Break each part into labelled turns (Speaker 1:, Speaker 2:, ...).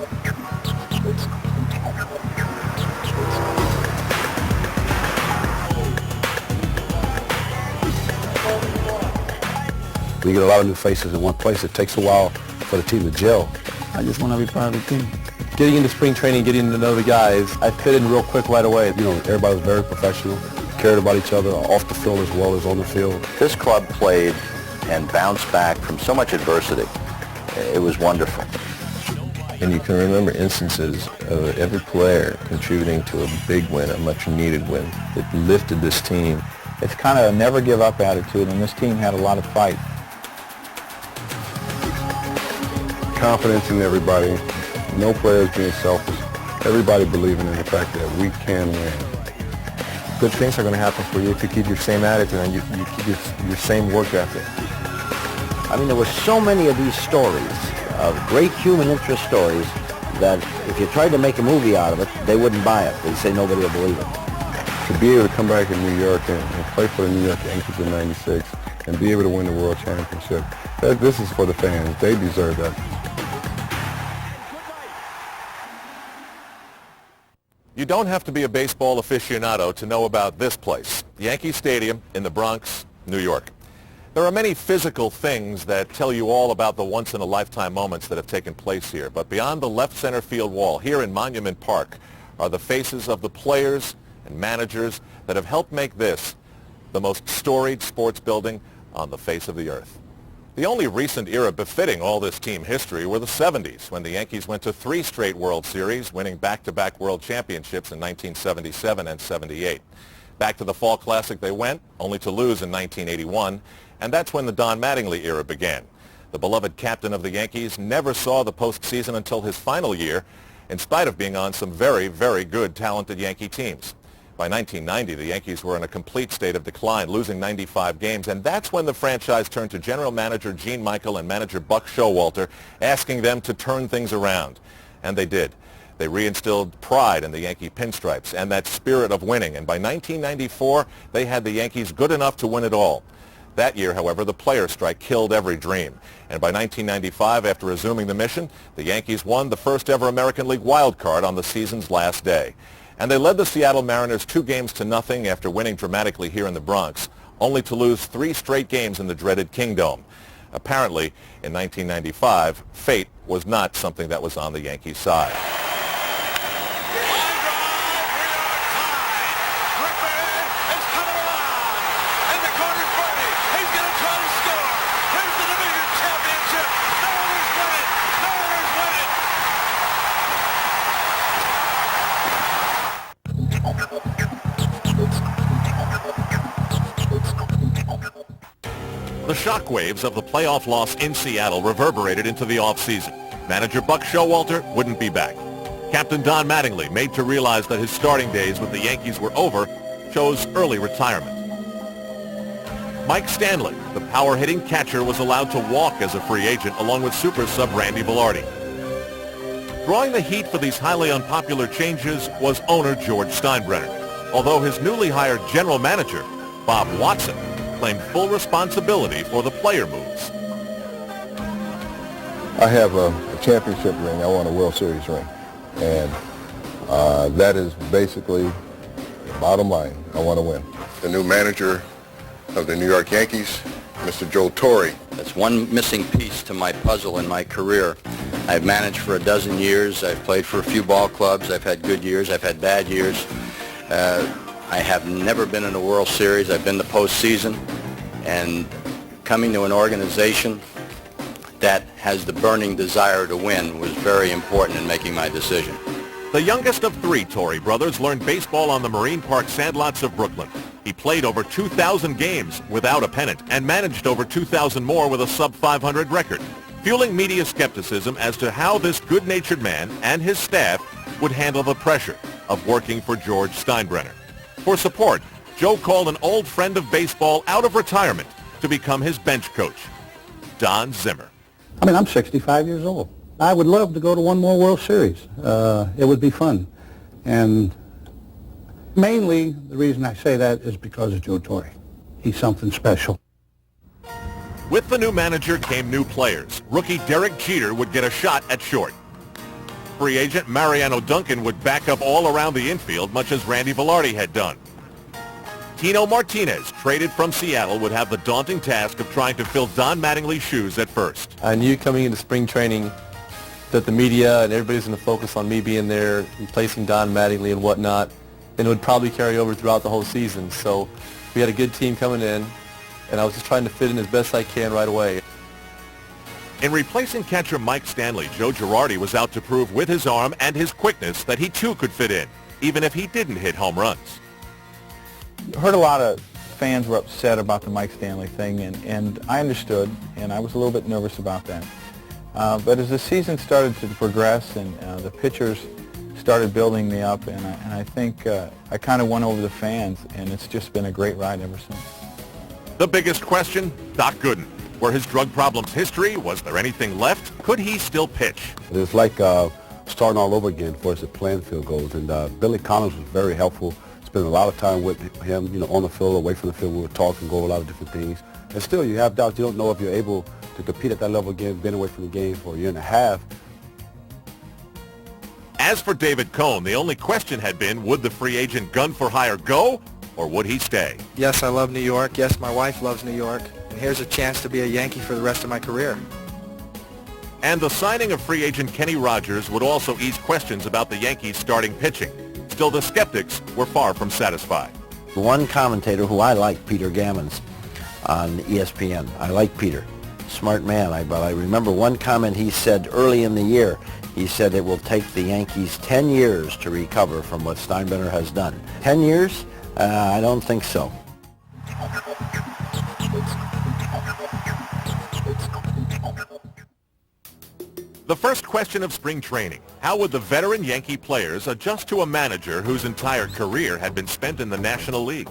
Speaker 1: When you get a lot of new faces in one place, it takes a while for the team to gel.
Speaker 2: I just want to be part of the team.
Speaker 3: Getting into spring training, getting to know the guys, I fit in real quick right away.
Speaker 1: You know, everybody was very professional, cared about each other off the field as well as on the field.
Speaker 4: This club played and bounced back from so much adversity. It was wonderful.
Speaker 5: And you can remember instances of every player contributing to a big win, a much-needed win that lifted this team.
Speaker 2: It's kind of a never-give-up attitude, and this team had a lot of fight.
Speaker 6: Confidence in everybody, no players being selfish, everybody believing in the fact that we can win.
Speaker 5: Good things are going to happen for you if you keep your same attitude and you keep your same work ethic.
Speaker 7: I mean, there were so many of these stories, of great human interest stories, that if you tried to make a movie out of it, they wouldn't buy it. They'd say nobody will believe it.
Speaker 6: To be able to come back in New York and play for the New York Yankees in '96 and be able to win the World Championship, this is for the fans. They deserve that.
Speaker 8: You don't have to be a baseball aficionado to know about this place, Yankee Stadium in the Bronx, New York. There are many physical things that tell you all about the once-in-a-lifetime moments that have taken place here, but beyond the left center field wall, here in Monument Park, are the faces of the players and managers that have helped make this the most storied sports building on the face of the earth. The only recent era befitting all this team history were the 70s, when the Yankees went to 3 straight World Series, winning back-to-back World Championships in 1977 and 78. Back to the Fall Classic they went, only to lose in 1981, and that's when the Don Mattingly era began. The beloved captain of the Yankees never saw the postseason until his final year, in spite of being on some very, very good, talented Yankee teams. By 1990, the Yankees were in a complete state of decline, losing 95 games, and that's when the franchise turned to general manager Gene Michael and manager Buck Showalter, asking them to turn things around. And they did. They reinstilled pride in the Yankee pinstripes and that spirit of winning, and by 1994, they had the Yankees good enough to win it all. That year, however, the players' strike killed every dream. And by 1995, after resuming the mission, the Yankees won the first ever American League wild card on the season's last day. And they led the Seattle Mariners 2-0 after winning dramatically here in the Bronx, only to lose 3 straight games in the dreaded Kingdome. Apparently, in 1995, fate was not something that was on the Yankees' side. The shockwaves of the playoff loss in Seattle reverberated into the offseason. Manager Buck Showalter wouldn't be back. Captain Don Mattingly, made to realize that his starting days with the Yankees were over, chose early retirement. Mike Stanley, the power-hitting catcher, was allowed to walk as a free agent along with super sub Randy Velarde. Drawing the heat for these highly unpopular changes was owner George Steinbrenner, although his newly hired general manager, Bob Watson, claimed full responsibility for the player moves.
Speaker 6: I have a championship ring. I want a World Series ring. And that is basically the bottom line. I want to win. The new manager of the New York Yankees, Mr. Joe Torre.
Speaker 4: That's one missing piece to my puzzle in my career. I've managed for 12 years. I've played for a few ball clubs. I've had good years. I've had bad years. I have never been in a World Series. I've been to postseason, and coming to an organization that has the burning desire to win was very important in making my decision.
Speaker 8: The youngest of 3 Torre brothers learned baseball on the Marine Park sandlots of Brooklyn. He played over 2,000 games without a pennant and managed over 2,000 more with a sub-500 record, fueling media skepticism as to how this good-natured man and his staff would handle the pressure of working for George Steinbrenner. For support, Joe called an old friend of baseball out of retirement to become his bench coach, Don Zimmer.
Speaker 1: I mean, I'm 65 years old. I would love to go to one more World Series. It would be fun. And mainly the reason I say that is because of Joe Torre. He's something special.
Speaker 8: With the new manager came new players. Rookie Derek Jeter would get a shot at short. free agent, Mariano Duncan would back up all around the infield, much as Randy Velarde had done. Tino Martinez, traded from Seattle, would have the daunting task of trying to fill Don Mattingly's shoes at first.
Speaker 3: I knew coming into spring training that the media and everybody's going to focus on me being there, replacing Don Mattingly and whatnot, and it would probably carry over throughout the whole season. So we had a good team coming in, and I was just trying to fit in as best I can right away.
Speaker 8: In replacing catcher Mike Stanley, Joe Girardi was out to prove with his arm and his quickness that he too could fit in, even if he didn't hit home runs.
Speaker 2: Heard a lot of fans were upset about the Mike Stanley thing, and I understood, and I was a little bit nervous about that. But as the season started to progress and the pitchers started building me up, and I think I kind of won over the fans, and it's just been a great ride ever since.
Speaker 8: The biggest question, Doc Gooden. Were his drug problems history? Was there anything left? Could he still pitch?
Speaker 9: It's like starting all over again for us at playing field goals, and Billy Collins was very helpful. Spent a lot of time with him, on the field, away from the field. We would talk and go over a lot of different things. And still, you have doubts. You don't know if you're able to compete at that level again, been away from the game for a year and a half.
Speaker 8: As for David Cone, the only question had been, would the free agent gun for hire go, or would he stay?
Speaker 10: Yes, I love New York. Yes, my wife loves New York. And here's a chance to be a Yankee for the rest of my career.
Speaker 8: And the signing of free agent Kenny Rogers would also ease questions about the Yankees' starting pitching. Still, the skeptics were far from satisfied.
Speaker 7: One commentator who I like, Peter Gammons, on ESPN. I like Peter. Smart man. But I remember one comment he said early in the year. He said it will take the Yankees 10 years to recover from what Steinbrenner has done. 10 years? I don't think so.
Speaker 8: The first question of spring training, how would the veteran Yankee players adjust to a manager whose entire career had been spent in the National League?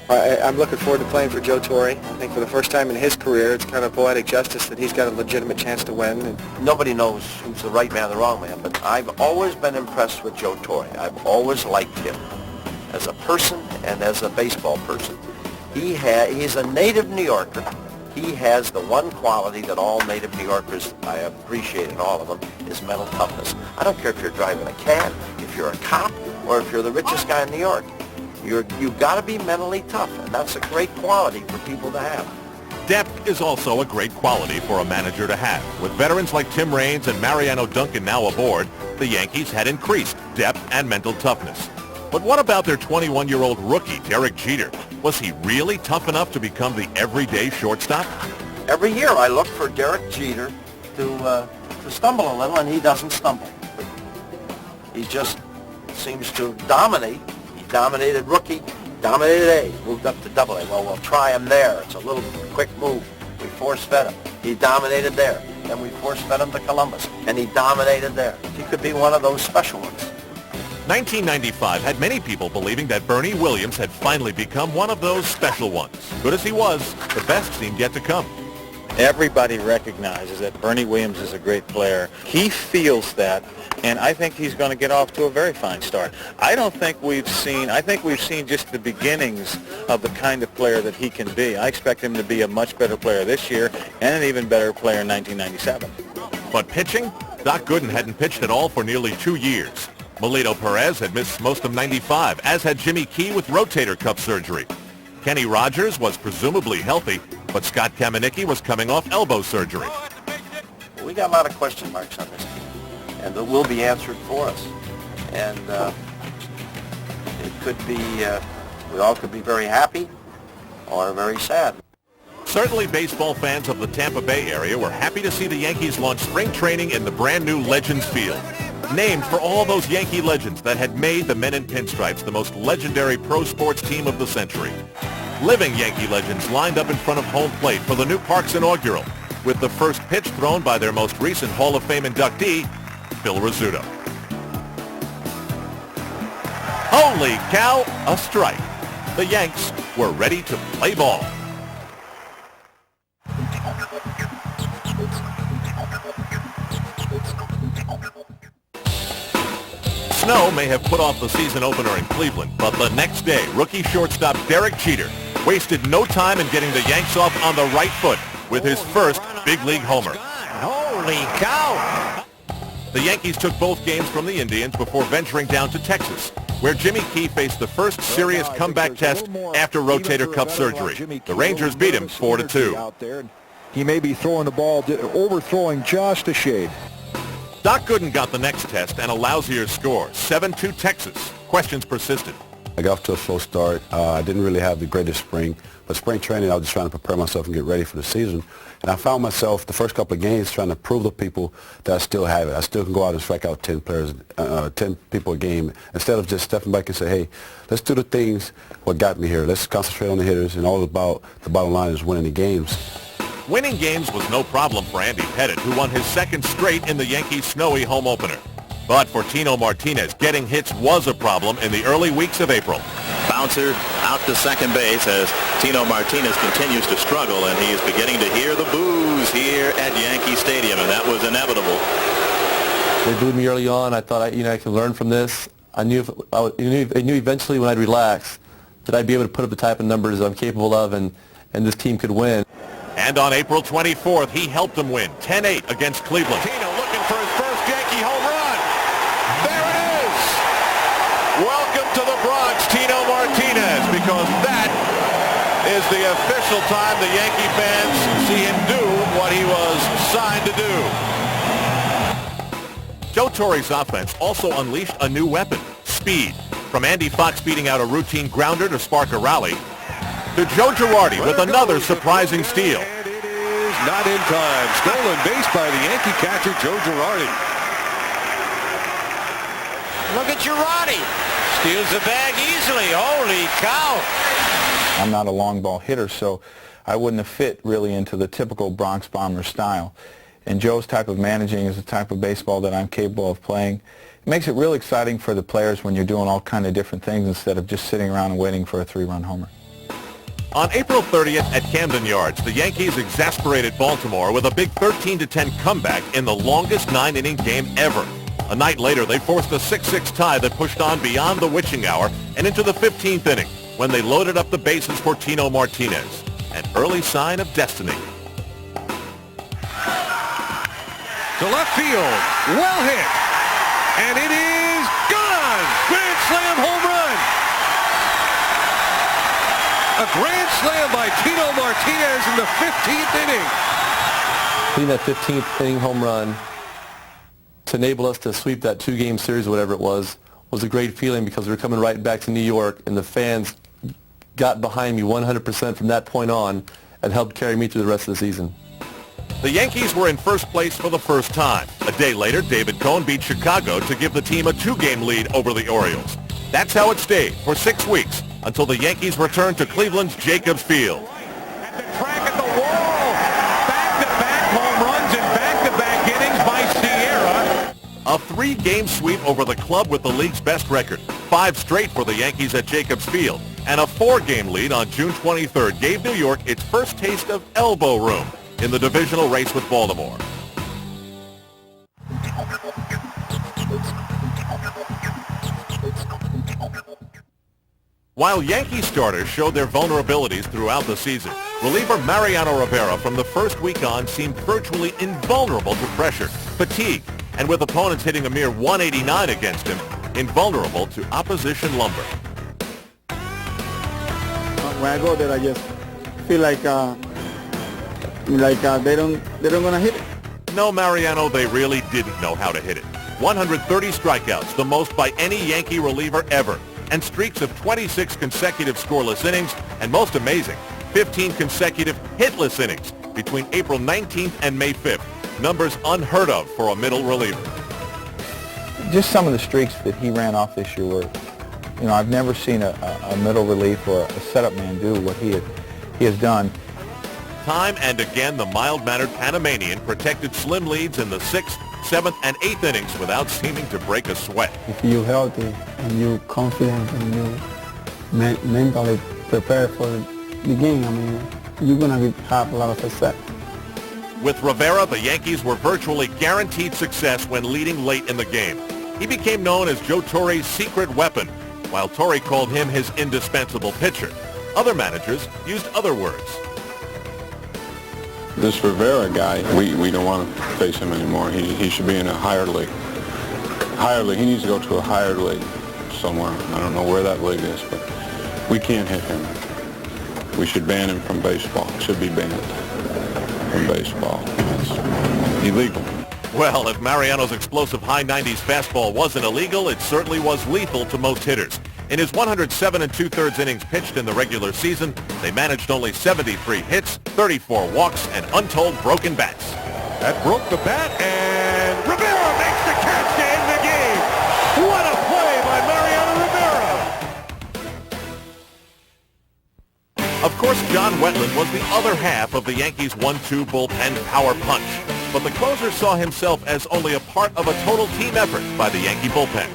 Speaker 10: I'm looking forward to playing for Joe Torre. I think for the first time in his career, it's kind of poetic justice that he's got a legitimate chance to win. And
Speaker 7: Nobody knows who's the right man or the wrong man, but I've always been impressed with Joe Torre. I've always liked him as a person and as a baseball person. He's a native New Yorker. He has the one quality that all native New Yorkers, I appreciate in all of them, is mental toughness. I don't care if you're driving a cab, if you're a cop, or if you're the richest guy in New York. You've got to be mentally tough, and that's a great quality for people to have.
Speaker 8: Depth is also a great quality for a manager to have. With veterans like Tim Raines and Mariano Duncan now aboard, the Yankees had increased depth and mental toughness. But what about their 21-year-old rookie, Derek Jeter? Was he really tough enough to become the everyday shortstop?
Speaker 7: Every year I look for Derek Jeter to stumble a little, and he doesn't stumble. He just seems to dominate. He dominated rookie, dominated A, moved up to Double A. Well, we'll try him there. It's a little quick move. We force-fed him. He dominated there. Then we force-fed him to Columbus, and he dominated there. He could be one of those special ones.
Speaker 8: 1995 had many people believing that Bernie Williams had finally become one of those special ones. Good as he was, the best seemed yet to come.
Speaker 2: Everybody recognizes that Bernie Williams is a great player. He feels that, and I think he's going to get off to a very fine start. I think we've seen just the beginnings of the kind of player that he can be. I expect him to be a much better player this year and an even better player in 1997.
Speaker 8: But pitching? Doc Gooden hadn't pitched at all for nearly 2 years. Melito Perez had missed most of 95, as had Jimmy Key with rotator cuff surgery. Kenny Rogers was presumably healthy, but Scott Kamenicki was coming off elbow surgery.
Speaker 7: We got a lot of question marks on this team, and they will be answered for us. And it could be, we all could be very happy or very sad.
Speaker 8: Certainly baseball fans of the Tampa Bay area were happy to see the Yankees launch spring training in the brand new Legends Field. Named for all those Yankee legends that had made the men in pinstripes the most legendary pro sports team of the century. Living Yankee legends lined up in front of home plate for the new park's inaugural, with the first pitch thrown by their most recent Hall of Fame inductee, Phil Rizzuto. Holy cow, a strike. The Yanks were ready to play ball. Snow may have put off the season opener in Cleveland, but the next day, rookie shortstop Derek Jeter wasted no time in getting the Yanks off on the right foot with his first big league homer.
Speaker 7: Holy cow!
Speaker 8: The Yankees took both games from the Indians before venturing down to Texas, where Jimmy Key faced the first serious comeback test after rotator cuff surgery. The Rangers beat him 4-2.
Speaker 11: He may be throwing the ball, overthrowing just a shade.
Speaker 8: Doc Gooden got the next test and a lousier score, 7-2 Texas. Questions persisted.
Speaker 9: I got off to a slow start. I didn't really have the greatest spring, but spring training I was just trying to prepare myself and get ready for the season. And I found myself the first couple of games trying to prove to people that I still have it. I still can go out and strike out 10 people a game instead of just stepping back and say, hey, let's do the things what got me here. Let's concentrate on the hitters, and all about the bottom line is winning the games.
Speaker 8: Winning games was no problem for Andy Pettitte, who won his second straight in the Yankees' snowy home opener. But for Tino Martinez, getting hits was a problem in the early weeks of April.
Speaker 12: Bouncer out to second base as Tino Martinez continues to struggle, and he is beginning to hear the boos here at Yankee Stadium, and that was inevitable.
Speaker 3: They booed me early on. I thought I could learn from this. I knew eventually when I'd relax that I'd be able to put up the type of numbers I'm capable of, and this team could win.
Speaker 8: And on April 24th, he helped them win 10-8 against Cleveland.
Speaker 11: Tino looking for his first Yankee home run. There it is.
Speaker 8: Welcome to the Bronx, Tino Martinez, because that is the official time the Yankee fans see him do what he was signed to do. Joe Torre's offense also unleashed a new weapon, speed. From Andy Fox beating out a routine grounder to spark a rally, to Joe Girardi with another surprising steal.
Speaker 11: And it is not in time. Stolen base by the Yankee catcher, Joe Girardi.
Speaker 7: Look at Girardi. Steals the bag easily. Holy cow.
Speaker 2: I'm not a long ball hitter, so I wouldn't have fit really into the typical Bronx Bomber style. And Joe's type of managing is the type of baseball that I'm capable of playing. It makes it real exciting for the players when you're doing all kind of different things instead of just sitting around and waiting for a 3-run homer.
Speaker 8: On April 30th at Camden Yards, the Yankees exasperated Baltimore with a big 13-10 comeback in the longest 9-inning game ever. A night later, they forced a 6-6 tie that pushed on beyond the witching hour and into the 15th inning when they loaded up the bases for Tino Martinez, an early sign of destiny.
Speaker 11: To left field. Well hit. And it is gone. Grand slam home run. A grand slam by Tino Martinez in the 15th inning.
Speaker 3: Hitting that 15th inning home run to enable us to sweep that 2-game series or whatever it was a great feeling, because we were coming right back to New York, and the fans got behind me 100% from that point on and helped carry me through the rest of the season.
Speaker 8: The Yankees were in first place for the first time. A day later, David Cohn beat Chicago to give the team a 2-game lead over the Orioles. That's how it stayed for 6 weeks until the Yankees returned to Cleveland's Jacobs Field.
Speaker 11: At the crack at the wall. Back-to-back home runs and back-to-back innings by Sierra.
Speaker 8: A 3-game sweep over the club with the league's best record. 5 straight for the Yankees at Jacobs Field. And a 4-game lead on June 23rd gave New York its first taste of elbow room in the divisional race with Baltimore. While Yankee starters showed their vulnerabilities throughout the season, reliever Mariano Rivera from the first week on seemed virtually invulnerable to pressure, fatigue, and with opponents hitting a mere 189 against him, invulnerable to opposition lumber.
Speaker 13: When I go there, I just feel like they don't gonna hit it.
Speaker 8: No, Mariano, they really didn't know how to hit it. 130 strikeouts, the most by any Yankee reliever ever, and streaks of 26 consecutive scoreless innings, and most amazing, 15 consecutive hitless innings between April 19th and May 5th. Numbers unheard of for a middle reliever.
Speaker 2: Just some of the streaks that he ran off this year were, I've never seen a middle relief or a setup man do what he has done.
Speaker 8: Time and again, the mild-mannered Panamanian protected slim leads in the 6th, 7th, and 8th innings without seeming to break a sweat.
Speaker 13: If you're healthy and you're confident and you mentally prepared for the game, you're going to have a lot of success.
Speaker 8: With Rivera, the Yankees were virtually guaranteed success when leading late in the game. He became known as Joe Torre's secret weapon, while Torre called him his indispensable pitcher. Other managers used other words.
Speaker 14: This Rivera guy, we don't want to face him anymore. He should be in a higher league. He needs to go to a higher league somewhere. I don't know where that league is, but we can't hit him. We should ban him from baseball. Should be banned from baseball. It's illegal.
Speaker 8: Well, if Mariano's explosive high 90s fastball wasn't illegal, it certainly was lethal to most hitters. In his 107 2/3 innings pitched in the regular season, they managed only 73 hits, 34 walks, and untold broken bats.
Speaker 11: That broke the bat, and Rivera makes the catch to end the game. What a play by Mariano Rivera!
Speaker 8: Of course, John Wetland was the other half of the Yankees' 1-2 bullpen power punch. But the closer saw himself as only a part of a total team effort by the Yankee bullpen.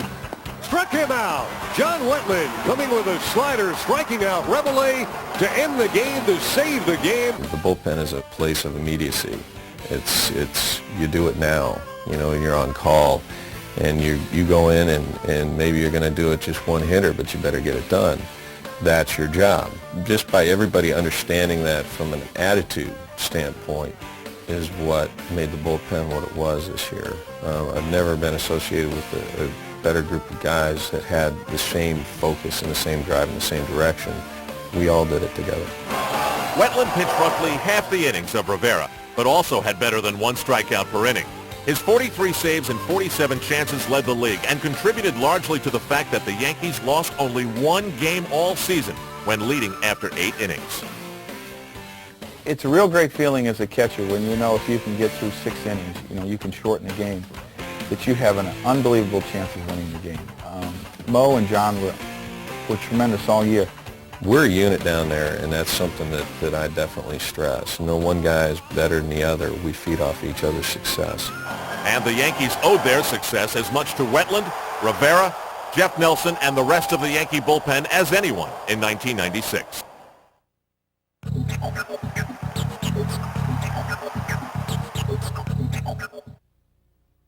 Speaker 11: Struck him out. John Wetland coming with a slider, striking out Reveille to end the game, to save the game.
Speaker 5: The bullpen is a place of immediacy. It's you do it now, you know, and you're on call. And you go in and maybe you're going to do it just one hitter, but you better get it done. That's your job. Just by everybody understanding that from an attitude standpoint is what made the bullpen what it was this year. I've never been associated with a better group of guys that had the same focus and the same drive in the same direction. We all did it together.
Speaker 8: Wetland pitched roughly half the innings of Rivera, but also had better than one strikeout per inning. His 43 saves and 47 chances led the league and contributed largely to the fact that the Yankees lost only one game all season when leading after 8 innings.
Speaker 2: It's a real great feeling as a catcher when you know if you can get through 6 innings, you know, you can shorten the game, that you have an unbelievable chance of winning the game. Mo and John were tremendous all year.
Speaker 5: We're a unit down there, and that's something that I definitely stress. No one guy is better than the other. We feed off each other's success.
Speaker 8: And the Yankees owed their success as much to Wetland, Rivera, Jeff Nelson, and the rest of the Yankee bullpen as anyone in 1996.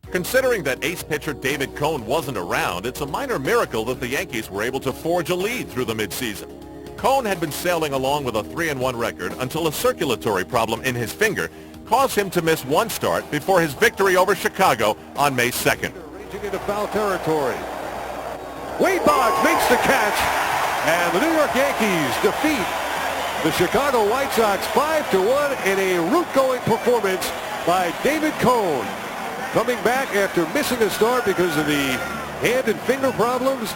Speaker 8: Considering that ace pitcher David Cone wasn't around, it's a minor miracle that the Yankees were able to forge a lead through the midseason. Cone had been sailing along with a 3-1 record until a circulatory problem in his finger caused him to miss one start before his victory over Chicago on May 2nd.
Speaker 11: Raging into foul territory. Wade Boggs makes the catch, and the New York Yankees defeat the Chicago White Sox 5-1 in a root-going performance by David Cone. Coming back after missing a start because of the hand and finger problems.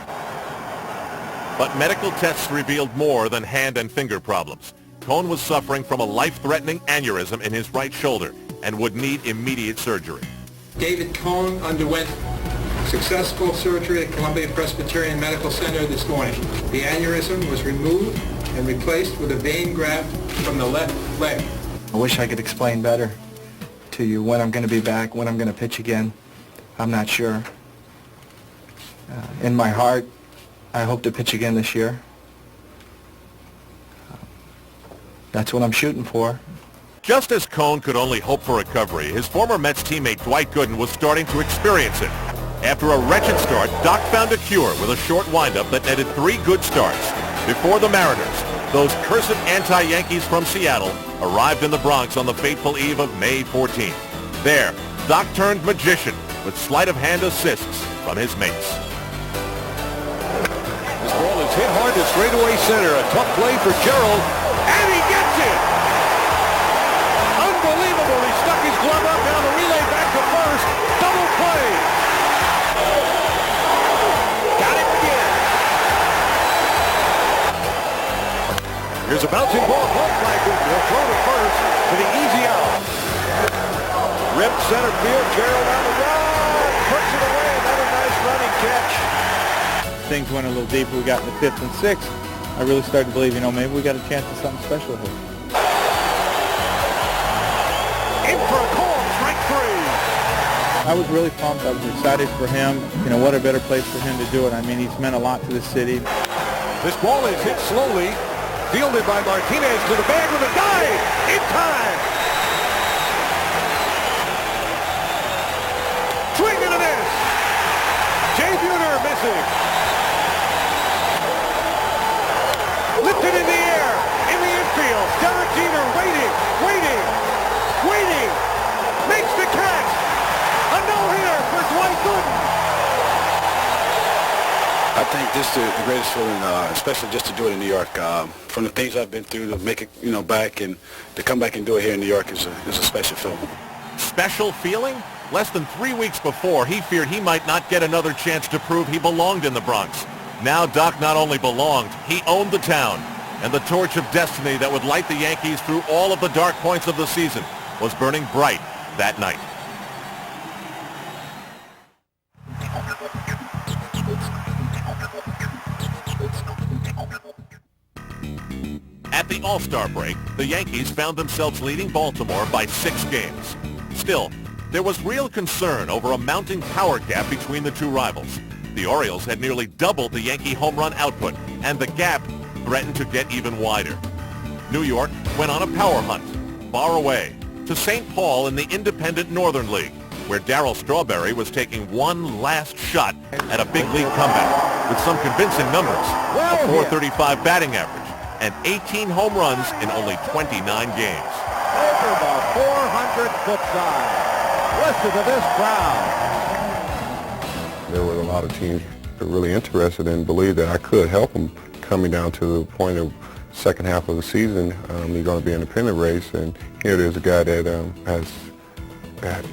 Speaker 8: But medical tests revealed more than hand and finger problems. Cone was suffering from a life-threatening aneurysm in his right shoulder and would need immediate surgery.
Speaker 15: David Cone underwent successful surgery at Columbia Presbyterian Medical Center this morning. The aneurysm was removed and replaced with a vein graft from the left leg.
Speaker 10: I wish I could explain better to you when I'm going to be back, when I'm going to pitch again. I'm not sure. In my heart, I hope to pitch again this year. That's what I'm shooting for.
Speaker 8: Just as Cone could only hope for recovery, his former Mets teammate Dwight Gooden was starting to experience it. After a wretched start, Doc found a cure with a short windup that netted 3 good starts. Before the Mariners, those cursed anti-Yankees from Seattle arrived in the Bronx on the fateful eve of May 14th. There, Doc turned magician with sleight-of-hand assists from his mates.
Speaker 11: This ball is hit hard to straightaway center. A tough play for Gerald, and he gets it! Unbelievable. He stuck his glove up, now the relay back to first. Double play. Got it again. Here's a bouncing ball. Ball flag. He'll throw to first for the easy out. Ripped center field. Gerald on the run. Puts it away. Another nice running catch.
Speaker 2: Things went a little deeper. We got in the 5th and 6th. I really started to believe, maybe we got a chance of something special here.
Speaker 11: In for a call, strike 3.
Speaker 2: I was really pumped. I was excited for him. What a better place for him to do it. I mean, he's meant a lot to the city.
Speaker 11: This ball is hit slowly. Fielded by Martinez to the bag with a dive. In time. Swing and a miss. Jay Buhner missing. Lifted in the air. In the infield. Derek Jeter waiting. waiting, makes the catch. A no-hitter for Dwight Gooden.
Speaker 16: I think this is the greatest feeling, especially just to do it in New York. From the things I've been through, to make it, back and to come back and do it here in New York is a special feeling.
Speaker 8: Special feeling? Less than 3 weeks before, he feared he might not get another chance to prove he belonged in the Bronx. Now Doc not only belonged, he owned the town. And the torch of destiny that would light the Yankees through all of the dark points of the season was burning bright that night. At the All-Star break, the Yankees found themselves leading Baltimore by 6 games. Still, there was real concern over a mounting power gap between the two rivals. The Orioles had nearly doubled the Yankee home run output, and the gap threatened to get even wider. New York went on a power hunt, far away, to St. Paul in the Independent Northern League, where Darryl Strawberry was taking one last shot at a big league comeback with some convincing numbers, a .435 batting average, and 18 home runs in only 29 games.
Speaker 11: Over the 400-foot side. Listen to this crowd.
Speaker 6: There were a lot of teams that were really interested and believed that I could help them coming down to the point of second half of the season. They're going to be in a pennant race, and here there's a guy that has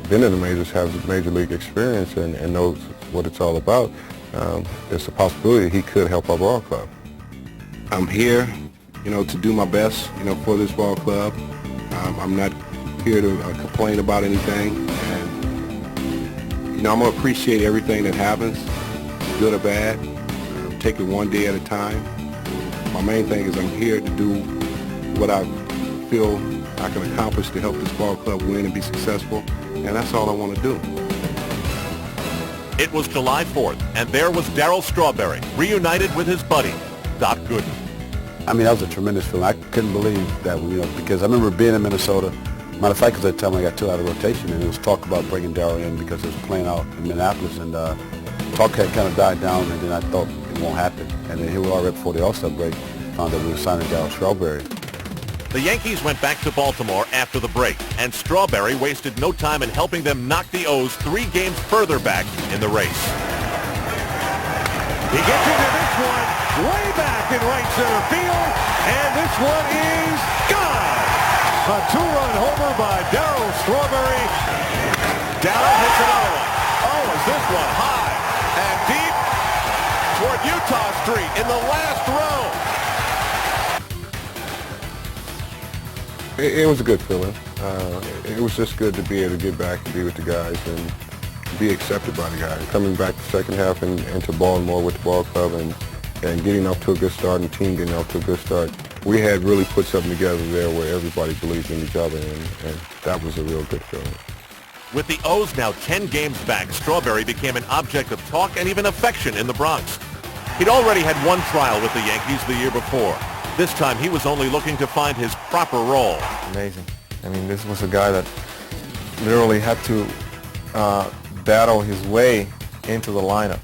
Speaker 6: been in the majors, has major league experience, and knows what it's all about. There's a possibility he could help our ball club. I'm here, to do my best, for this ball club. I'm not here to complain about anything, and I'm going to appreciate everything that happens, good or bad. Take it one day at a time. My main thing is I'm here to do what I feel I can accomplish to help this ball club win and be successful, and that's all I want to do.
Speaker 8: It was July 4th, and there was Darryl Strawberry, reunited with his buddy, Doc Gooden.
Speaker 9: I mean, that was a tremendous feeling. I couldn't believe that, because I remember being in Minnesota. Matter of fact, because at the time I got 2 out of rotation, and it was talk about bringing Darryl in because he was playing out in Minneapolis, and talk had kind of died down, and then I thought it won't happen. And then here we are right before the All-Star break, found that we were signing Darryl Strawberry.
Speaker 8: The Yankees went back to Baltimore after the break, and Strawberry wasted no time in helping them knock the O's 3 games further back in the race.
Speaker 11: He gets into this one way back in right center field, and this one is gone. A 2-run homer by Darryl Strawberry.
Speaker 8: Darryl hits another one. Oh, is this one high and deep toward Utah Street in the last row.
Speaker 6: It was a good feeling. It was just good to be able to get back and be with the guys and be accepted by the guys. Coming back the second half and to Baltimore with the ball club and getting off to a good start and the team getting off to a good start. We had really put something together there where everybody believed in each other, and that was a real good feeling.
Speaker 8: With the O's now 10 games back, Strawberry became an object of talk and even affection in the Bronx. He'd already had one trial with the Yankees the year before. This time he was only looking to find his proper role.
Speaker 2: Amazing. I mean, this was a guy that literally had to battle his way into the lineup.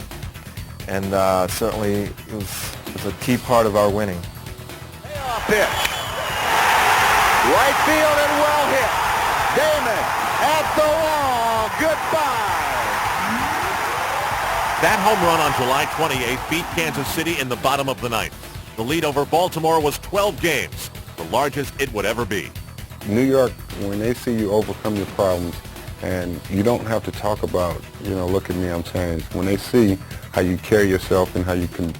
Speaker 2: And certainly it was a key part of our winning.
Speaker 11: Payoff pitch. Right field and well hit. Damon at the wall. Goodbye.
Speaker 8: That home run on July 28th beat Kansas City in the bottom of the ninth. The lead over Baltimore was 12 games, the largest it would ever be.
Speaker 6: New York, when they see you overcome your problems, and you don't have to talk about, look at me, I'm saying, when they see how you carry yourself and how you can,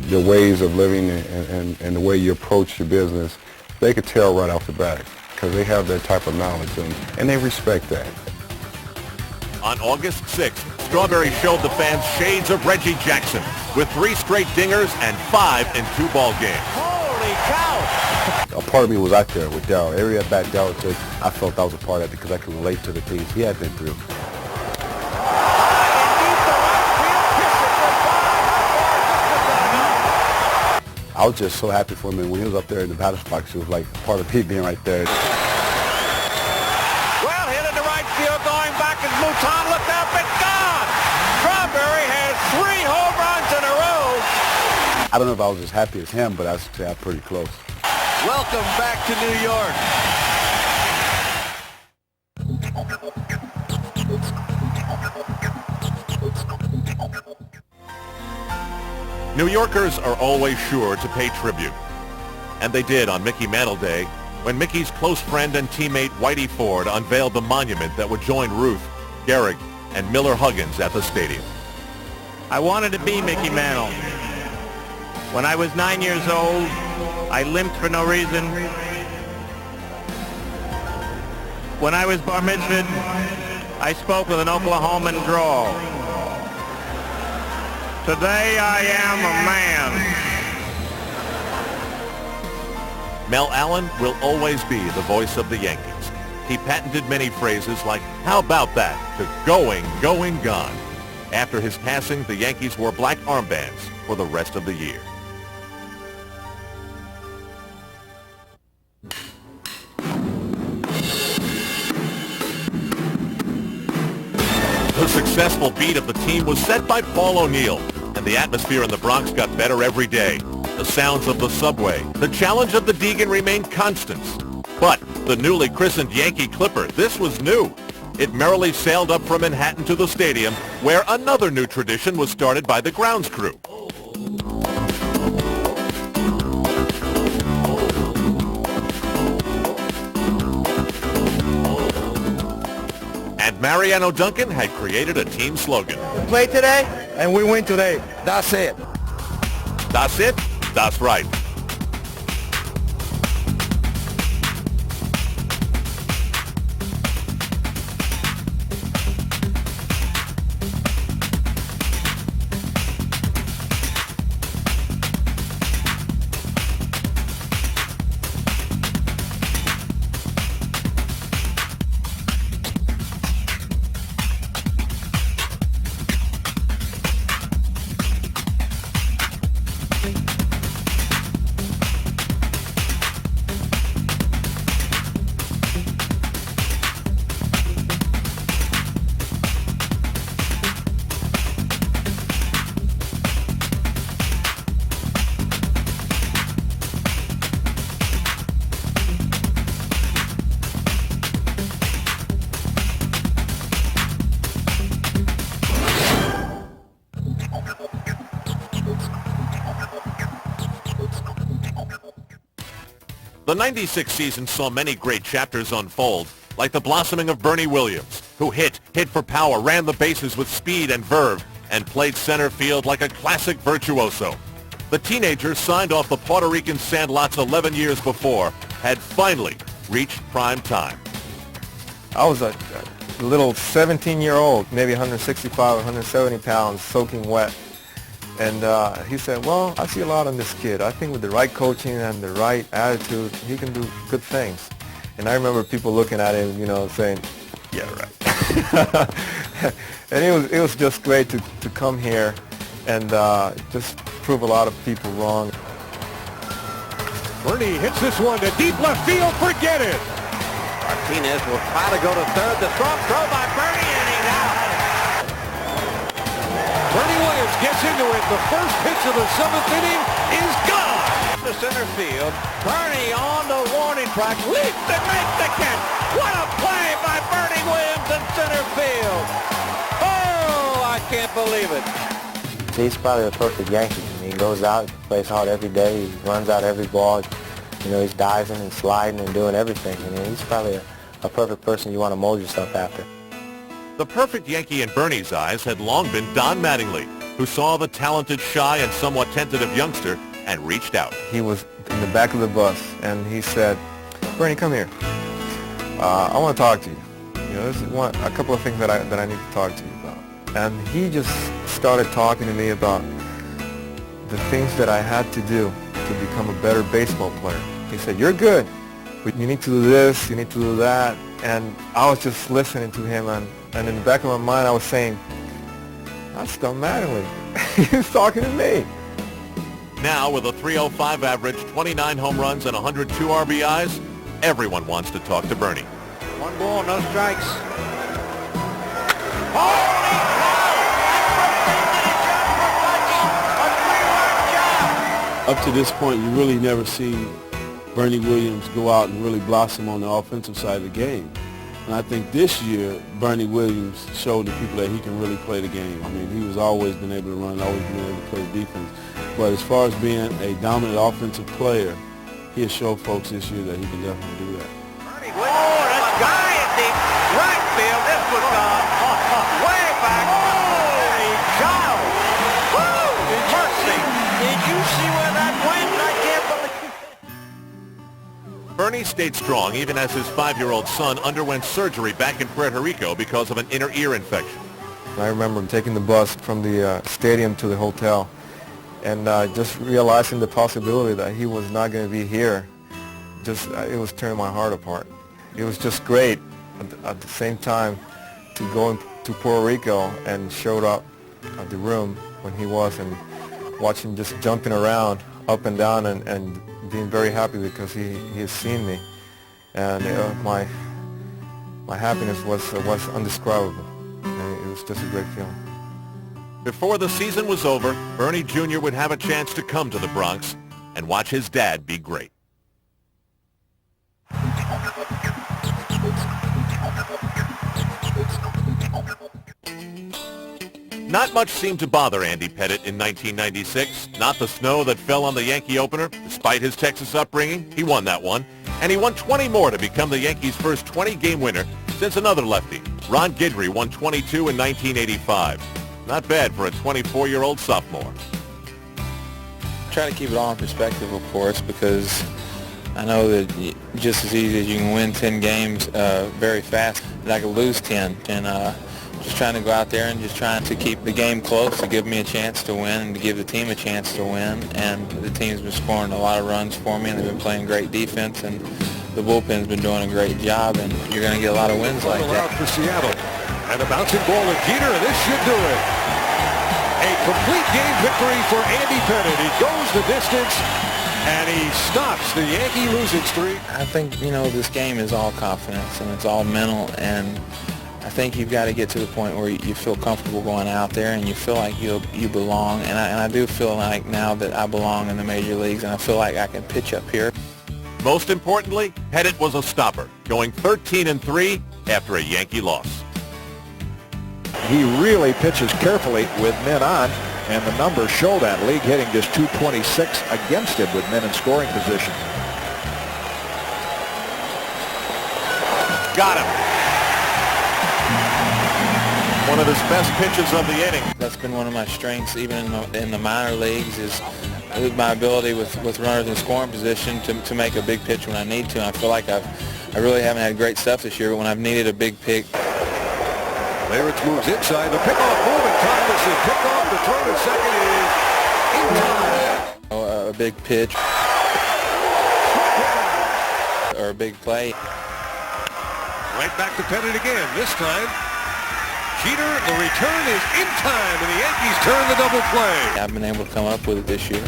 Speaker 6: the ways of living and the way you approach your business, they could tell right off the bat because they have that type of knowledge and they respect that.
Speaker 8: On August 6th, Strawberry showed the fans shades of Reggie Jackson with 3 straight dingers and 5 in 2 ball games.
Speaker 11: Holy cow!
Speaker 9: A part of me was out there with Darryl. Every at bat Darryl took, I felt I was a part of it because I could relate to the things he had been through. I was just so happy for him, and when he was up there in the batter's box, it was like part of me being right there.
Speaker 11: Well, hit into right field, going back as Mouton looked up and gone! Strawberry has 3 home runs in a row!
Speaker 9: I don't know if I was as happy as him, but I would say I'm pretty close.
Speaker 11: Welcome back to New York.
Speaker 8: New Yorkers are always sure to pay tribute. And they did on Mickey Mantle Day, when Mickey's close friend and teammate Whitey Ford unveiled the monument that would join Ruth, Gehrig, and Miller Huggins at the stadium.
Speaker 17: I wanted to be Mickey Mantle. When I was 9 years old, I limped for no reason. When I was bar mitzvahed, I spoke with an Oklahoman drawl. Today I am a man.
Speaker 8: Mel Allen will always be the voice of the Yankees. He patented many phrases like, "How about that?" to "going, going, gone." After his passing, the Yankees wore black armbands for the rest of the year. The successful beat of the team was set by Paul O'Neill, and the atmosphere in the Bronx got better every day. The sounds of the subway, the challenge of the Deegan remained constants. But the newly christened Yankee Clipper, this was new. It merrily sailed up from Manhattan to the stadium, where another new tradition was started by the grounds crew. And Mariano Duncan had created a team slogan.
Speaker 10: We play today, and we win today. That's it.
Speaker 8: That's it. That's right. The '96 season saw many great chapters unfold, like the blossoming of Bernie Williams, who hit for power, ran the bases with speed and verve, and played center field like a classic virtuoso. The teenager signed off the Puerto Rican sandlots 11 years before had finally reached prime time.
Speaker 18: I was a little 17-year-old, maybe 165 or 170 pounds, soaking wet. And he said, well, I see a lot in this kid. I think with the right coaching and the right attitude, he can do good things. And I remember people looking at him, you know, saying, yeah, right. And it was just great to come here and just prove a lot of people wrong.
Speaker 11: Bernie hits this one to deep left field. Forget it.
Speaker 17: Martinez will try to go to third. The strong throw by Bernie, and he's out.
Speaker 11: Bernie Williams gets into it. The first pitch of the 7th inning is gone.
Speaker 17: To center field. Bernie on the warning track. Leaps and makes the catch. What a play by Bernie Williams in center field. Oh, I can't believe it.
Speaker 19: He's probably the perfect Yankee. I mean, he goes out, plays hard every day. He runs out every ball. You know, he's diving and sliding and doing everything. I mean, he's probably a perfect person you want to mold yourself after.
Speaker 8: The perfect Yankee in Bernie's eyes had long been Don Mattingly, who saw the talented, shy, and somewhat tentative youngster and reached out.
Speaker 18: He was in the back of the bus, and he said, Bernie, come here. I want to talk to you. You know, this is a couple of things that I need to talk to you about. And he just started talking to me about the things that I had to do to become a better baseball player. He said, you're good, but you need to do this, you need to do that. And I was just listening to him, and in the back of my mind, I was saying, that's Don Mattingly. He's talking to me.
Speaker 8: Now, with a .305 average, 29 home runs, and 102 RBIs, everyone wants to talk to Bernie.
Speaker 17: 1 ball, no strikes.
Speaker 9: Up to this point, you really never see Bernie Williams go out and really blossom on the offensive side of the game. And I think this year, Bernie Williams showed the people that he can really play the game. I mean, he was always been able to run, always been able to play defense. But as far as being a dominant offensive player, he has showed folks this year that he can definitely do that.
Speaker 17: Oh, that's guy in deep right field. This was way back. Holy cow! Woo! Mercy! Did you see where that went? I can't believe.
Speaker 8: Bernie stayed strong even as his 5-year-old son underwent surgery back in Puerto Rico because of an inner ear infection.
Speaker 18: I remember taking the bus from the stadium to the hotel and just realizing the possibility that he was not going to be here. Just it was tearing my heart apart. It was just great at the same time to go to Puerto Rico and showed up at the room when he was and watch him just jumping around up and down and being very happy because he has seen me. And my happiness was indescribable. And it was just a great feeling.
Speaker 8: Before the season was over, Bernie Jr. would have a chance to come to the Bronx and watch his dad be great. Not much seemed to bother Andy Pettitte in 1996. Not the snow that fell on the Yankee opener. Despite his Texas upbringing, he won that one. And he won 20 more to become the Yankees' first 20-game winner since another lefty. Ron Guidry won 22 in 1985. Not bad for a 24-year-old sophomore.
Speaker 20: Try to keep it all in perspective, of course, because I know that just as easy as you can win 10 games very fast, I could lose 10. And just trying to go out there and just trying to keep the game close to give me a chance to win and to give the team a chance to win. And the team's been scoring a lot of runs for me, and they've been playing great defense, and the bullpen's been doing a great job, and you're going to get a lot of wins like that.
Speaker 11: Out for Seattle. And a bouncing ball to Jeter, and this should do it. A complete game victory for Andy Pettitte. He goes the distance, and he stops the Yankee losing streak.
Speaker 20: I think, this game is all confidence, and it's all mental, and I think you've got to get to the point where you feel comfortable going out there and you feel like you belong. And I do feel like now that I belong in the major leagues, and I feel like I can pitch up here.
Speaker 8: Most importantly, Pettitte was a stopper, going 13-3 after a Yankee loss.
Speaker 11: He really pitches carefully with men on, and the numbers show that. League hitting just .226 against him with men in scoring position.
Speaker 8: Got him. One of his best pitches of the inning.
Speaker 20: That's been one of my strengths, even in the minor leagues, is my ability with runners in scoring position to make a big pitch when I need to. I feel like I really haven't had great stuff this year, but when I've needed a big pick.
Speaker 11: Leverage moves inside. The pickoff move, and Thomas is picked off. The throw to second is in time.
Speaker 20: A big pitch or a big play.
Speaker 11: Right back to Pettitte again. This time, Jeter, the return is in time, and the Yankees turn the double play.
Speaker 20: I've been able to come up with it this year.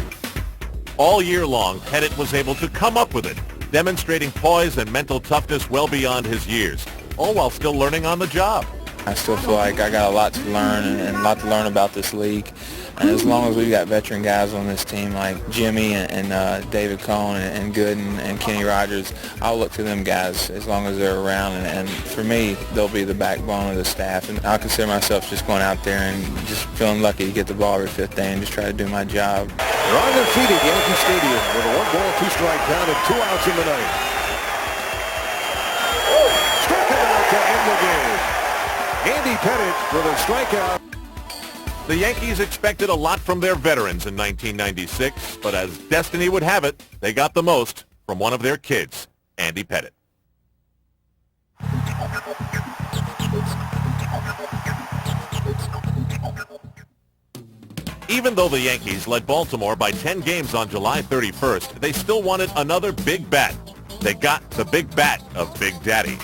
Speaker 8: All year long, Pettitte was able to come up with it, demonstrating poise and mental toughness well beyond his years, all while still learning on the job.
Speaker 20: I still feel like I got a lot to learn and a lot to learn about this league. And as long as we've got veteran guys on this team like Jimmy and David Cohn and Gooden and Kenny Rogers, I'll look to them guys as long as they're around. And for me, they'll be the backbone of the staff. And I'll consider myself just going out there and just feeling lucky to get the ball every fifth day and just try to do my job.
Speaker 11: They're on their feet at Yankee Stadium with a 1-ball, 2-strike count and 2 outs in the ninth. Striking out to end the game. Andy Pettitte with a strikeout.
Speaker 8: The Yankees expected a lot from their veterans in 1996, but as destiny would have it, they got the most from one of their kids, Andy Pettitte. Even though the Yankees led Baltimore by 10 games on July 31st, they still wanted another big bat. They got the big bat of Big Daddy.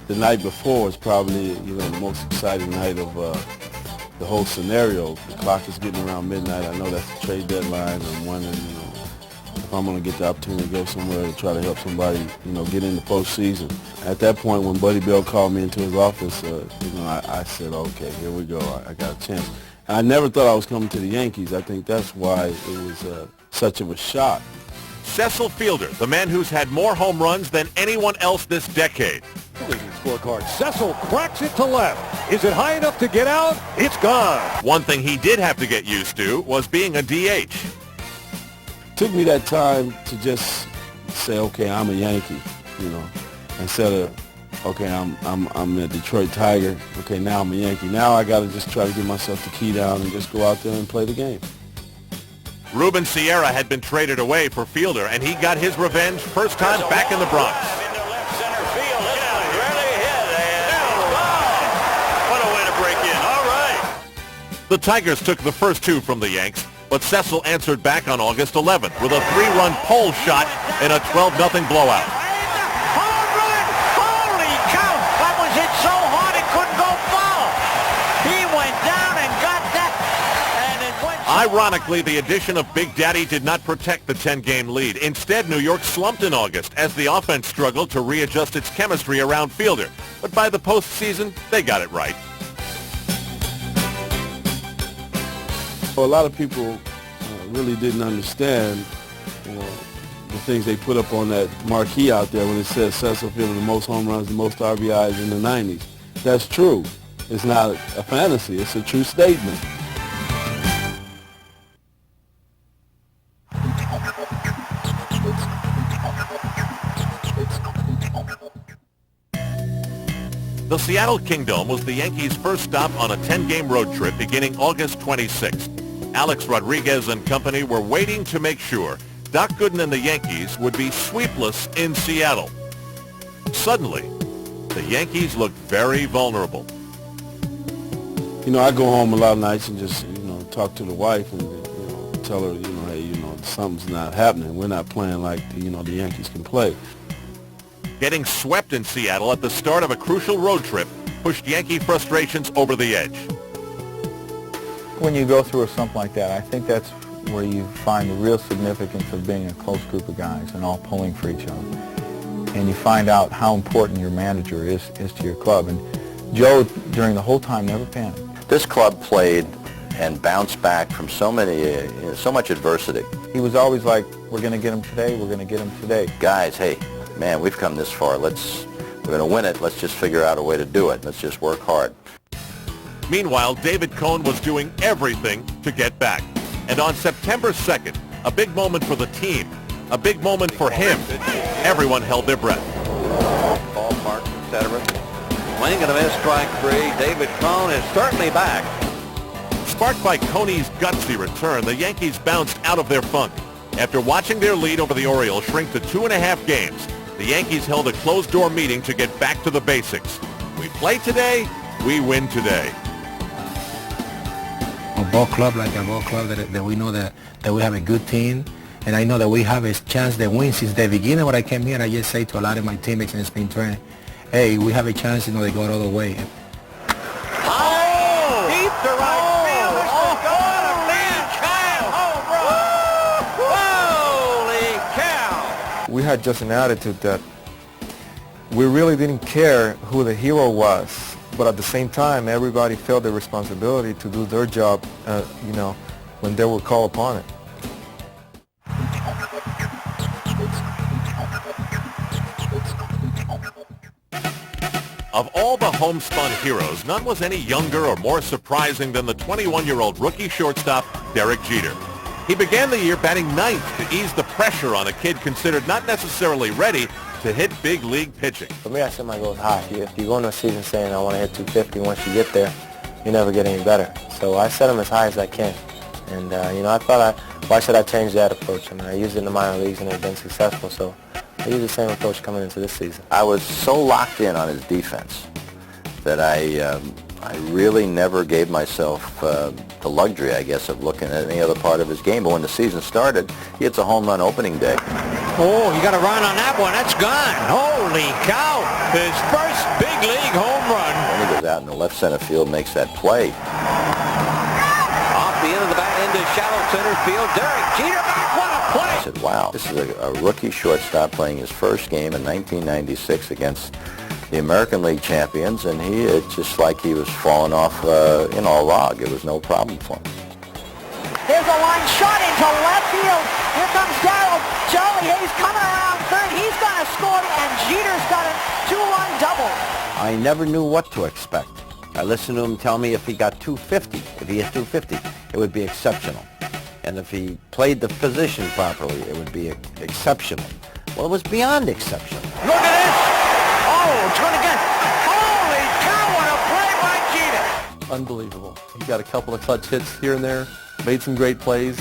Speaker 9: The night before was probably, the most exciting night of the whole scenario. The clock is getting around midnight. I know that's the trade deadline. I'm wondering, if I'm going to get the opportunity to go somewhere to try to help somebody, get in the postseason. At that point, when Buddy Bell called me into his office, I said, okay, here we go. I got a chance. And I never thought I was coming to the Yankees. I think that's why it was such of a shock.
Speaker 8: Cecil Fielder, the man who's had more home runs than anyone else this decade.
Speaker 11: scorecard. Cecil cracks it to left. Is it high enough to get out? It's gone.
Speaker 8: One thing he did have to get used to was being a DH.
Speaker 9: Took me that time to just say, okay, I'm a Yankee, you know, instead of, okay, I'm a Detroit Tiger. Okay, now I'm a Yankee. Now I got to just try to get myself the key down and just go out there and play the game.
Speaker 8: Ruben Sierra had been traded away for Fielder, and he got his revenge first time back in the Bronx.
Speaker 12: What a way to break in. All right.
Speaker 8: The Tigers took the first two from the Yanks, but Cecil answered back on August 11th with a 3-run pole shot in a 12-0 blowout.
Speaker 17: Home run! Holy cow! That was hit so hard it couldn't go foul. He went down and got that, and it went.
Speaker 8: Ironically, the addition of Big Daddy did not protect the 10-game lead. Instead, New York slumped in August as the offense struggled to readjust its chemistry around Fielder. But by the postseason, they got it right.
Speaker 9: Well, a lot of people really didn't understand the things they put up on that marquee out there when it says Cecil Fielder the most home runs, the most RBIs in the 90s. That's true. It's not a fantasy. It's a true statement.
Speaker 8: The Seattle Kingdome was the Yankees' first stop on a 10-game road trip beginning August 26th. Alex Rodriguez and company were waiting to make sure Doc Gooden and the Yankees would be sweepless in Seattle. Suddenly, the Yankees looked very vulnerable.
Speaker 9: You know, I go home a lot of nights and just, talk to the wife and, tell her, hey, something's not happening. We're not playing like, the Yankees can play.
Speaker 8: Getting swept in Seattle at the start of a crucial road trip pushed Yankee frustrations over the edge.
Speaker 2: When you go through a slump like that, I think that's where you find the real significance of being a close group of guys and all pulling for each other. And you find out how important your manager is to your club. And Joe, during the whole time, never panicked.
Speaker 4: This club played and bounced back from so much adversity.
Speaker 2: He was always like, we're going to get him today, we're going to get him today.
Speaker 4: Guys, hey, man, we've come this far. We're going to win it. Let's just figure out a way to do it. Let's just work hard.
Speaker 8: Meanwhile, David Cone was doing everything to get back. And on September 2nd, a big moment for the team, a big moment for him. Everyone held their breath.
Speaker 4: Ballpark, etc. Swing and a miss, strike three. David Cone is certainly back.
Speaker 8: Sparked by Coney's gutsy return, the Yankees bounced out of their funk. After watching their lead over the Orioles shrink to 2.5 games, the Yankees held a closed-door meeting to get back to the basics. We play today, we win today.
Speaker 21: A ball club like a ball club that we know that we have a good team, and I know that we have a chance to win since the beginning when I came here. And I just say to a lot of my teammates in spring training, hey, we have a chance, to go all the way.
Speaker 17: Oh! Deep to right field. This is going to lead Kyle. Holy cow!
Speaker 18: We had just an attitude that we really didn't care who the hero was. But at the same time, everybody felt the responsibility to do their job, when they were called upon it.
Speaker 8: Of all the homespun heroes, none was any younger or more surprising than the 21-year-old rookie shortstop, Derek Jeter. He began the year batting ninth to ease the pressure on a kid considered not necessarily ready to hit big league pitching.
Speaker 19: For me, I set my goals high. If you go into a season saying I want to hit 250, once you get there, you never get any better. So I set them as high as I can. And, I thought, why should I change that approach? I mean, I used it in the minor leagues and it's been successful, so I use the same approach coming into this season.
Speaker 4: I was so locked in on his defense that I really never gave myself the luxury, I guess, of looking at any other part of his game. But when the season started, he hits a home run opening day.
Speaker 17: Oh, you got a run on that one. That's gone. Holy cow. His first big league home run.
Speaker 4: When he goes out in the left center field, makes that play.
Speaker 17: Off the end of the bat into shallow center field. Derek Jeter back. What a play.
Speaker 4: I said, wow, this is a rookie shortstop playing his first game in 1996 against the American League champions, and it's just like he was falling off in all log. It was no problem for him.
Speaker 17: There's a line shot into left field. Here comes Darryl. Charlie Hayes coming around third. He's going to score, and Jeter's got a 2-run double.
Speaker 7: I never knew what to expect. I listened to him tell me if he got 250, if he hit 250, it would be exceptional. And if he played the position properly, it would be exceptional. Well, it was beyond exceptional.
Speaker 17: Look at this! Oh, turn again! Holy cow, what a play by Jeter!
Speaker 3: Unbelievable. He got a couple of clutch hits here and there, made some great plays,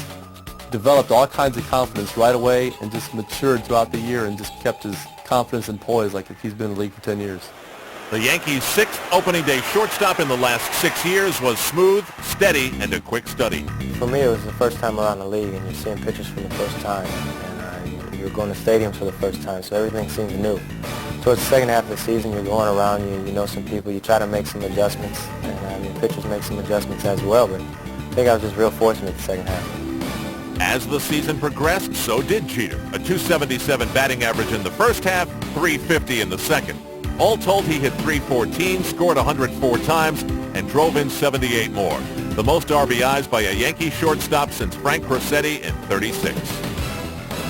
Speaker 3: developed all kinds of confidence right away, and just matured throughout the year and just kept his confidence and poise like he's been in the league for 10 years.
Speaker 8: The Yankees' sixth opening day shortstop in the last 6 years was smooth, steady, and a quick study.
Speaker 19: For me, it was the first time around the league, and you're seeing pitchers for the first time, and you're going to stadiums for the first time, so everything seems new. Towards the second half of the season, you're going around, you know some people, you try to make some adjustments, and pitchers make some adjustments as well, but I think I was just real fortunate the second half.
Speaker 8: As the season progressed, so did Jeter. A .277 batting average in the first half, .350 in the second. All told, he hit .314, scored 104 times, and drove in 78 more. The most RBIs by a Yankee shortstop since Frank Crosetti in 36.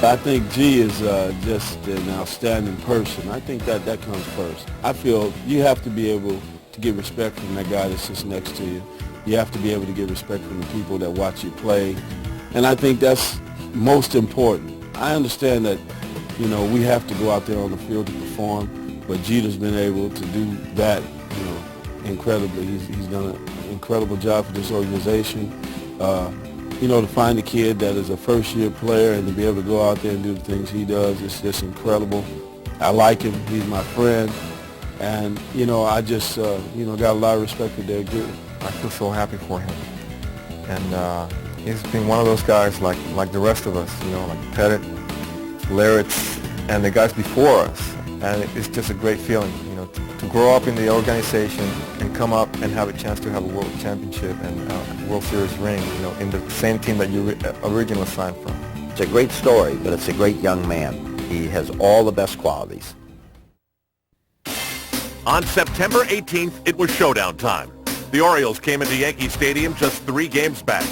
Speaker 9: I think G is just an outstanding person. I think that comes first. I feel you have to be able to get respect from that guy that sits next to you. You have to be able to get respect from the people that watch you play. And I think that's most important. I understand that, you know, we have to go out there on the field to perform, but Jeter's been able to do that, you know, incredibly. He's done an incredible job for this organization. You know, to find a kid that is a first-year player and to be able to go out there and do the things he does, it's just incredible. I like him. He's my friend. And, you know, I just, you know, got a lot of respect for Derek Jeter.
Speaker 18: I feel so happy for him. And he's been one of those guys like the rest of us, you know, like Pettit, Larritz, and the guys before us. And it's just a great feeling, you know, to grow up in the organization and come up and have a chance to have a world championship and a World Series ring, you know, in the same team that you originally signed from.
Speaker 7: It's a great story, but it's a great young man. He has all the best qualities.
Speaker 8: On September 18th, it was showdown time. The Orioles came into Yankee Stadium just 3 games back.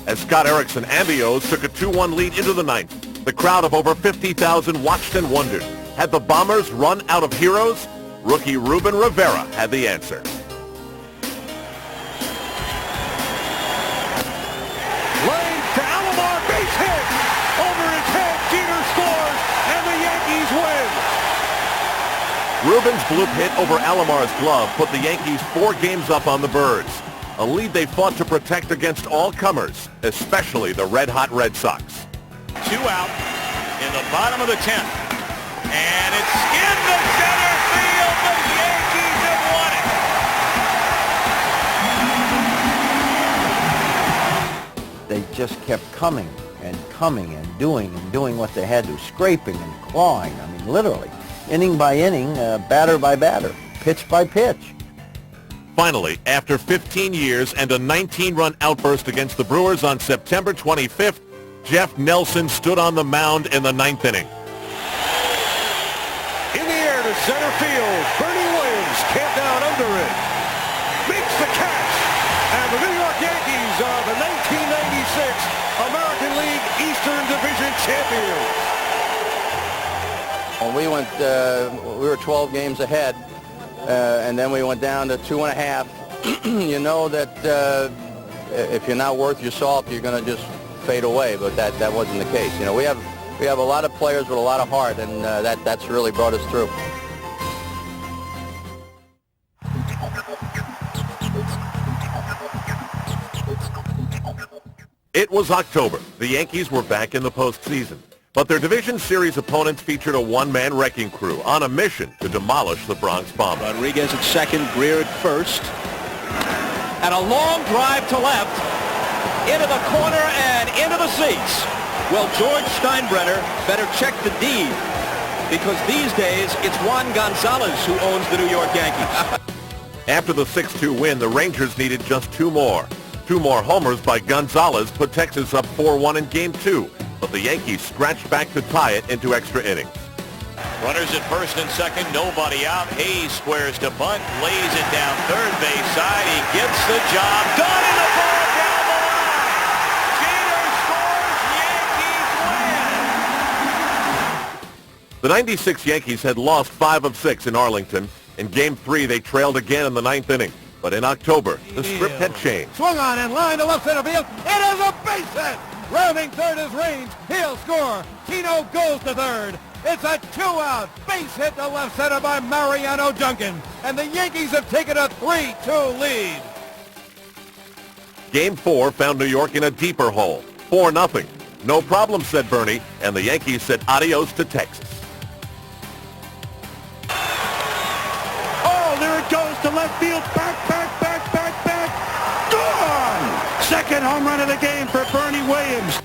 Speaker 8: As Scott Erickson and the O's took a 2-1 lead into the ninth, the crowd of over 50,000 watched and wondered. Had the Bombers run out of heroes? Rookie Ruben Rivera had the answer.
Speaker 11: Line to Alomar, base hit. Over his head, Jeter scores, and the Yankees win.
Speaker 8: Ruben's bloop hit over Alomar's glove put the Yankees 4 games up on the Birds, a lead they fought to protect against all comers, especially the red-hot Red Sox.
Speaker 17: 2 out in the bottom of the 10th. And it's in the center field. The Yankees have won it.
Speaker 7: They just kept coming and doing what they had to, scraping and clawing. I mean, literally, inning by inning, batter by batter, pitch by pitch.
Speaker 8: Finally, after 15 years and a 19-run outburst against the Brewers on September 25th, Jeff Nelson stood on the mound in the 9th inning.
Speaker 11: In the air to center field, Bernie Williams can't down under it. Makes the catch, and the New York Yankees are the 1996 American League Eastern Division champions.
Speaker 4: When we went, we were 12 games ahead, and then we went down to 2.5. You know that if you're not worth your salt, you're going to just fade away, but that wasn't the case. You know, we have a lot of players with a lot of heart, and that's really brought us through.
Speaker 8: It was October. The Yankees were back in the postseason, but their division series opponents featured a one-man wrecking crew on a mission to demolish the Bronx Bombers.
Speaker 1: Rodriguez at second, Greer at first. And a long drive to left, into the corner and into the seats. Well, George Steinbrenner better check the deed, because these days it's Juan Gonzalez who owns the New York Yankees.
Speaker 8: After the 6-2 win, the Rangers needed just 2 more. 2 more homers by Gonzalez put Texas up 4-1 in Game 2, but the Yankees scratched back to tie it into extra innings.
Speaker 17: Runners at first and second, nobody out. Hayes squares to bunt, lays it down third base side. He gets the job done in the ball down the line. Jeter scores, Yankees win.
Speaker 8: The '96 Yankees had lost 5 of 6 in Arlington, In Game 3, they trailed again in the 9th inning. But in October, the script had changed.
Speaker 11: Swung on and line to left center field. It is a base hit. Rounding third is Range. He'll score. Tino goes to third. It's a 2-out base hit to left center by Mariano Duncan. And the Yankees have taken a 3-2 lead.
Speaker 8: Game 4 found New York in a deeper hole, 4-0. No problem, said Bernie, and the Yankees said adios to Texas.
Speaker 11: Oh, there it goes to left field. Back. Gone! Second home run of the game for Bernie Williams.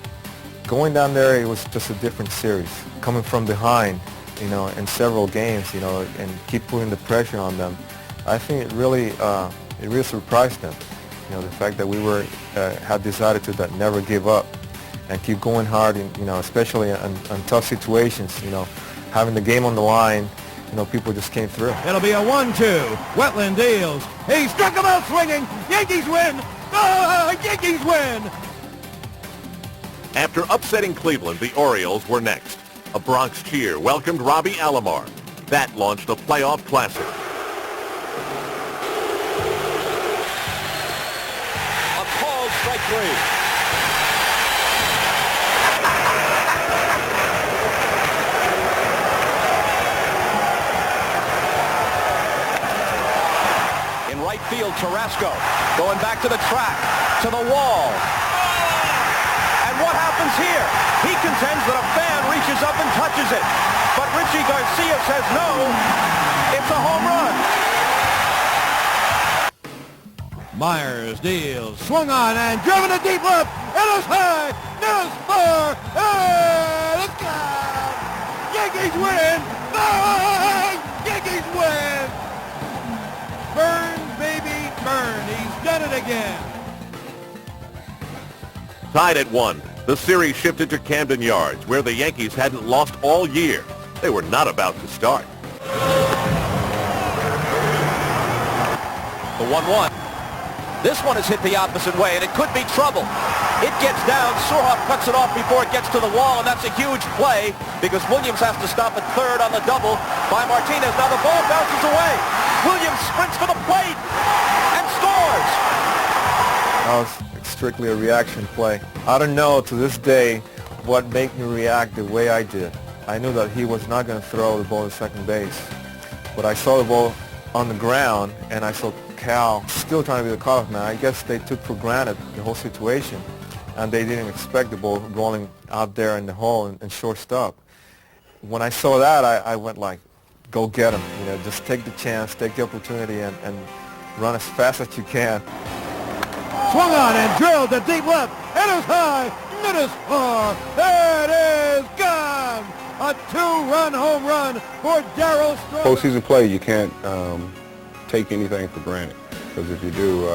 Speaker 18: Going down there, it was just a different series. Coming from behind, in several games, and keep putting the pressure on them. I think it really surprised them. The fact that we had this attitude that never give up and keep going hard, especially on tough situations, having the game on the line, people just came through.
Speaker 11: It'll be a 1-2. Wetland deals. He struck him out swinging. Yankees win. Yankees win.
Speaker 8: After upsetting Cleveland, the Orioles were next. A Bronx cheer welcomed Robbie Alomar. That launched a playoff classic.
Speaker 1: A called strike 3. In right field, Tarasco going back to the track, to the wall. And what happens here? He contends that a fan reaches up and touches it. But Richie Garcia says no, it's a home run.
Speaker 11: Myers deals. Swung on and driven to deep left. It is high. It is far. And it's gone. Yankees win. Yankees win. Burn, baby, burn. He's done it again.
Speaker 8: Tied at 1, the series shifted to Camden Yards, where the Yankees hadn't lost all year. They were not about to start.
Speaker 1: The 1-1. This one is hit the opposite way, and it could be trouble. It gets down. Surhoff cuts it off before it gets to the wall, and that's a huge play because Williams has to stop at third on the double by Martinez. Now the ball bounces away. Williams sprints for the plate and scores.
Speaker 18: That was strictly a reaction play. I don't know to this day what made me react the way I did. I knew that he was not going to throw the ball to second base, but I saw the ball on the ground and I saw Cal still trying to be the cutoff man. I guess they took for granted the whole situation and they didn't expect the ball rolling out there in the hole and shortstop. When I saw that, I went like, go get him. Just take the chance, take the opportunity and run as fast as you can.
Speaker 11: Swung on and drilled to deep left. It is high. It is far. It is gone. A 2-run home run for Darryl Strawberry.
Speaker 6: Postseason play, you can't take anything for granted, because if you do,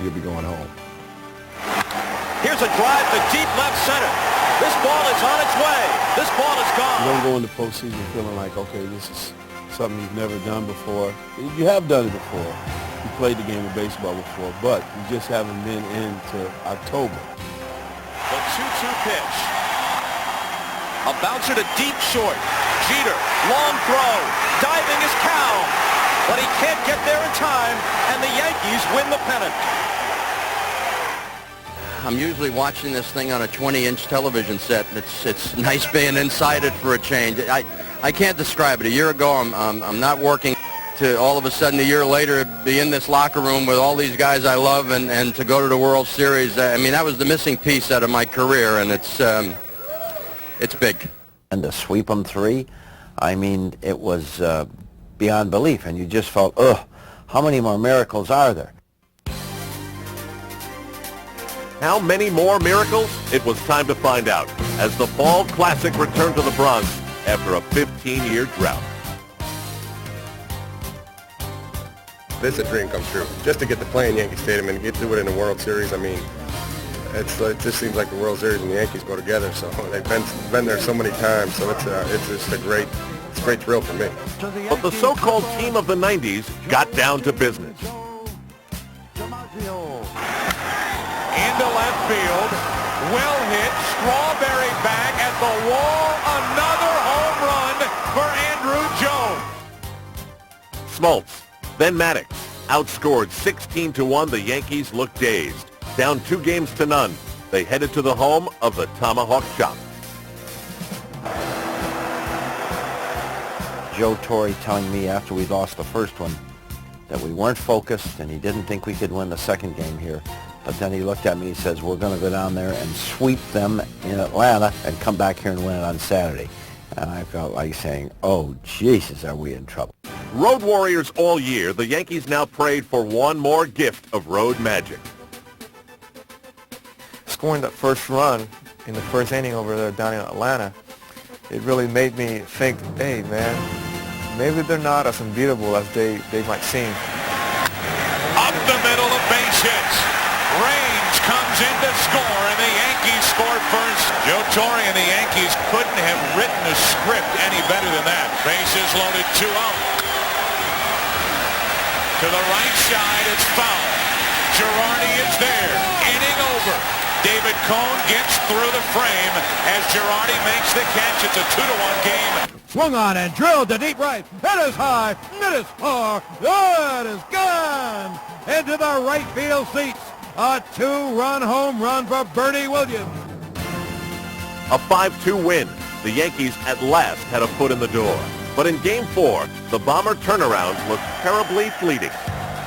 Speaker 6: you'll be going home.
Speaker 1: Here's a drive to deep left center. This ball is on its way. This ball is
Speaker 9: You
Speaker 1: gone.
Speaker 9: don't go into postseason feeling like, okay, this is something you've never done before. You have done it before. You played the game of baseball before, but you just haven't been into October.
Speaker 1: The 2-2 pitch. A bouncer to deep short. Jeter, long throw. Diving is Cal. But he can't get there in time, and the Yankees win the pennant.
Speaker 4: I'm usually watching this thing on a 20-inch television set. It's nice being inside it for a change. I can't describe it. A year ago, I'm not working. To all of a sudden, a year later, be in this locker room with all these guys I love and to go to the World Series. I mean, that was the missing piece out of my career, and it's big.
Speaker 7: And to sweep them 3, I mean, it was beyond belief, and you just felt, how many more miracles are there?
Speaker 8: How many more miracles? It was time to find out as the Fall Classic returned to the Bronx after a 15-year drought.
Speaker 6: This is a dream come true. Just to get to play in Yankee Stadium and get to do it in the World Series, I mean, it just seems like the World Series and the Yankees go together. So they've been there so many times. So it's just a great thrill for me.
Speaker 8: But the so-called team of the 90s got down to business.
Speaker 11: Into left field. Well hit. Strawberry back at the wall. Another home run for Andrew Jones.
Speaker 8: Smoltz, then Maddox. Outscored 16-1, the Yankees looked dazed. Down 2-0. They headed to the home of the Tomahawk Chop.
Speaker 7: Joe Torre telling me after we lost the first one that we weren't focused and he didn't think we could win the second game here. But then he looked at me and he says, we're going to go down there and sweep them in Atlanta and come back here and win it on Saturday. And I felt like saying, oh, Jesus, are we in trouble.
Speaker 8: Road warriors all year, the Yankees now prayed for one more gift of road magic.
Speaker 18: Scoring that first run in the first inning over there down in Atlanta, it really made me think, hey, man, maybe they're not as unbeatable as they might seem.
Speaker 11: Up the middle of base hits. Range comes in to score, and the Yankees score first. Joe Torre and the Yankees couldn't have written a script any better than that. Bases loaded, 2 out. To the right side, it's foul. Girardi is there. Inning over. David Cohn gets through the frame as Girardi makes the catch. It's a 2-1 game. Swung on and drilled to deep right. It is high. It is far. It is gone into the right field seats. A 2-run home run for Bernie Williams.
Speaker 8: A 5-2 win. The Yankees at last had a foot in the door. But in Game 4, the Bomber turnaround looked terribly fleeting.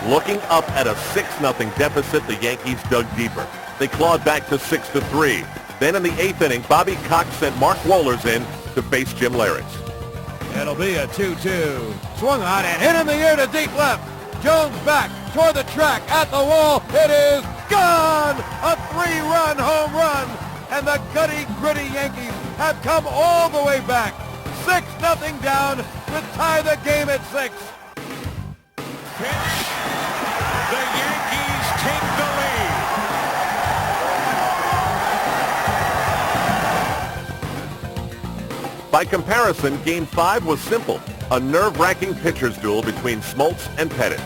Speaker 8: Looking up at a 6-0 deficit, the Yankees dug deeper. They clawed back to 6-3. Then in the 8th inning, Bobby Cox sent Mark Wohlers in to face Jim Leyritz.
Speaker 11: It'll be a 2-2. Swung on and hit in the air to deep left. Jones back toward the track at the wall. It is gone! A 3-run home run. And the gritty Yankees have come all the way back. 6-0 down to tie the game at 6. Pitch. The Yankees take the lead.
Speaker 8: By comparison, Game 5 was simple. A nerve-wracking pitcher's duel between Smoltz and Pettit.